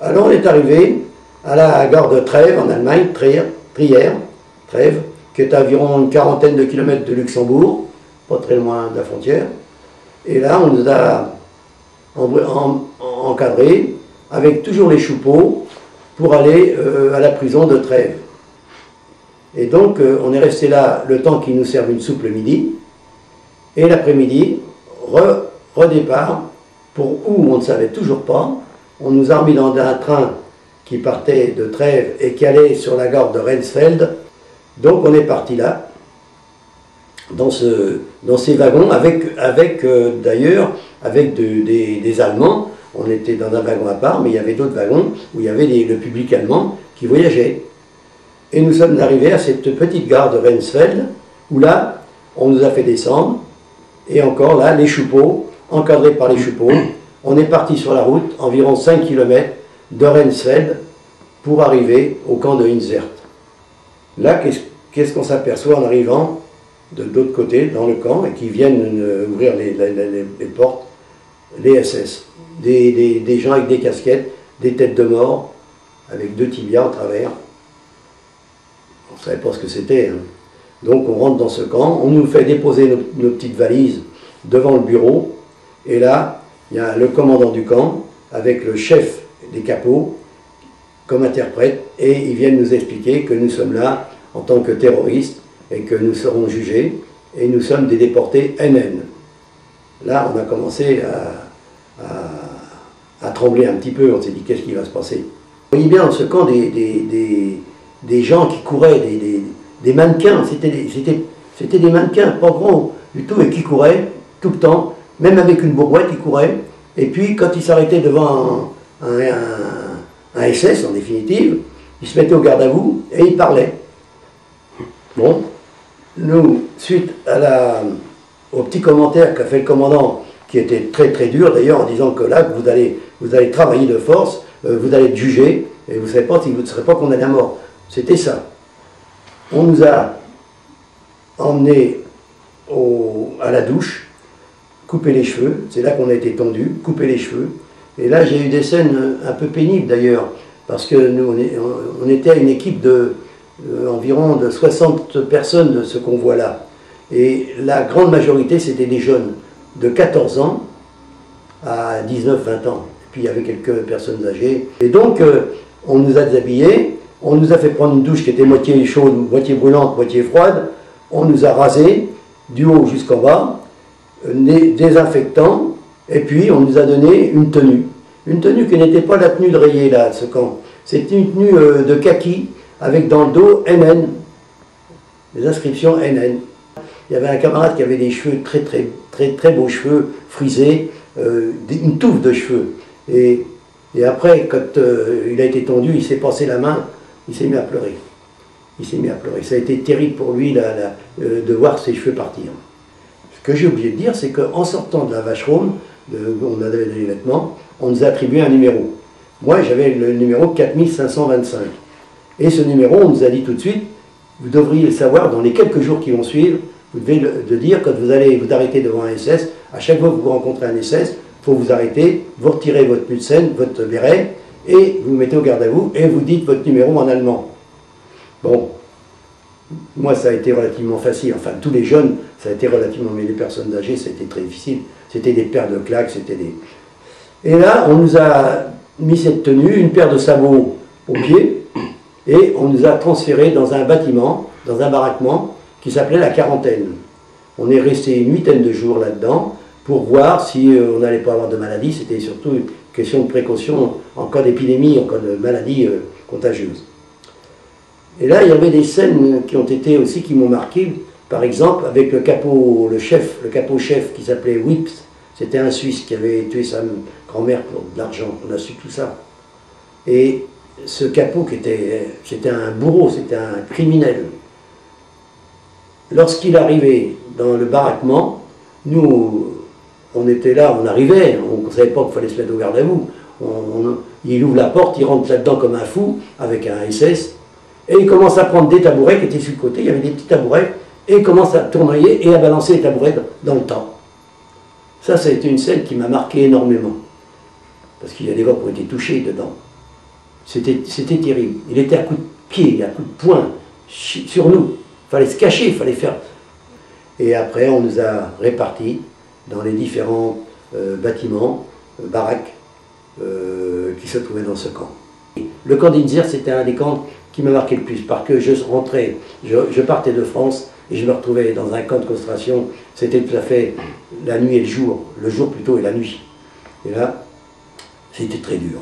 Alors on est arrivé à la gare de Trèves en Allemagne, Trèves, qui est à environ une quarantaine de kilomètres de Luxembourg, pas très loin de la frontière. Et là, on nous a encadrés avec toujours les choupeaux pour aller à la prison de Trèves. Et donc, on est resté là le temps qu'ils nous servent une soupe le midi. Et l'après-midi, redépart, pour où on ne savait toujours pas. On nous a remis dans un train qui partait de Trèves et qui allait sur la gare de Rensfeld. Donc on est parti là, dans ces wagons, d'ailleurs, avec des Allemands. On était dans un wagon à part, mais il y avait d'autres wagons où il y avait le public allemand qui voyageait. Et nous sommes arrivés à cette petite gare de Rensfeld, où là, on nous a fait descendre, et encore là, les choupeaux, encadrés par les choupeaux, on est parti sur la route, environ 5 km de Rensfeld, pour arriver au camp de Hinzert. Là, qu'est-ce qu'on s'aperçoit en arrivant de l'autre côté, dans le camp, et qui viennent ouvrir les portes, les SS. Des gens avec des casquettes, des têtes de mort, avec 2 tibias en travers. On ne savait pas ce que c'était. Hein. Donc on rentre dans ce camp, on nous fait déposer nos petites valises devant le bureau, et là, il y a le commandant du camp, avec le chef des capots, comme interprète, et ils viennent nous expliquer que nous sommes là en tant que terroristes, et que nous serons jugés, et nous sommes des déportés NN. Là, on a commencé à trembler un petit peu, on s'est dit qu'est-ce qui va se passer. On voyait bien dans ce camp des gens qui couraient, des mannequins, c'était des mannequins, pas gros du tout, et qui couraient tout le temps, même avec une bourrouette, ils couraient, et puis quand ils s'arrêtaient devant un SS, en définitive, ils se mettaient au garde à vous, et ils parlaient. Bon, nous, suite au petit commentaire qu'a fait le commandant, qui était très très dur d'ailleurs, en disant que là, vous allez travailler de force, vous allez être jugé, et vous ne savez pas si vous ne serez pas condamné à mort. C'était ça. On nous a emmenés à la douche, couper les cheveux, c'est là qu'on a été tendus, couper les cheveux. Et là, j'ai eu des scènes un peu pénibles d'ailleurs, parce que nous, on était à une équipe environ de 60 personnes de ce convoi-là. Et la grande majorité, c'était des jeunes de 14 ans à 19-20 ans. Et puis il y avait quelques personnes âgées. Et donc, on nous a déshabillés, on nous a fait prendre une douche qui était moitié chaude, moitié brûlante, moitié froide. On nous a rasés, du haut jusqu'en bas, désinfectants, et puis on nous a donné une tenue. Une tenue qui n'était pas la tenue de rayé, là, de ce camp. C'était une tenue de kaki, avec dans le dos NN, les inscriptions NN. Il y avait un camarade qui avait des cheveux très beaux cheveux, frisés, une touffe de cheveux. Et après, quand il a été tendu, il s'est passé la main, il s'est mis à pleurer. Il s'est mis à pleurer. Ça a été terrible pour lui de voir ses cheveux partir. Ce que j'ai oublié de dire, c'est qu'en sortant de la vacherome, on avait les vêtements, on nous a attribué un numéro. Moi, j'avais le numéro 4525. Et ce numéro, on nous a dit tout de suite, vous devriez le savoir dans les quelques jours qui vont suivre, vous devez le dire quand vous allez vous arrêter devant un SS, à chaque fois que vous rencontrez un SS, il faut vous arrêter, vous retirez votre Mutzen, votre béret, et vous mettez au garde à vous, et vous dites votre numéro en allemand. Bon, moi ça a été relativement facile, enfin tous les jeunes, ça a été relativement, mais les personnes âgées, c'était très difficile. C'était des paires de claques, c'était des... Et là, on nous a mis cette tenue, une paire de sabots aux pieds, et on nous a transférés dans un bâtiment, dans un baraquement, qui s'appelait la quarantaine. On est resté une huitaine de jours là-dedans, pour voir si on n'allait pas avoir de maladie. C'était surtout une question de précaution en cas d'épidémie, en cas de maladie contagieuse. Et là, il y avait des scènes qui ont été aussi, qui m'ont marqué, par exemple, avec le capot chef qui s'appelait Wips. C'était un Suisse qui avait tué sa grand-mère pour de l'argent. On a su tout ça. Et ce capot, c'était un bourreau, c'était un criminel. Lorsqu'il arrivait dans le baraquement, nous, on était là, on arrivait, on ne savait pas qu'il fallait se mettre au garde à vous. Il ouvre la porte, il rentre là-dedans comme un fou, avec un SS, et il commence à prendre des tabourets qui étaient sur le côté, il y avait des petits tabourets, et il commence à tournoyer et à balancer les tabourets dans le temps. Ça a été une scène qui m'a marqué énormément, parce qu'il y a des gens qui ont été touchés dedans. C'était terrible. Il était à coups de pied, à coups de poing, sur nous. Il fallait se cacher, il fallait faire... Et après, on nous a répartis dans les différents bâtiments, baraques, qui se trouvaient dans ce camp. Le camp d'Inzir, c'était un des camps qui m'a marqué le plus, parce que je rentrais, je partais de France, et je me retrouvais dans un camp de concentration. C'était tout à fait la nuit et le jour plutôt et la nuit. Et là, c'était très dur.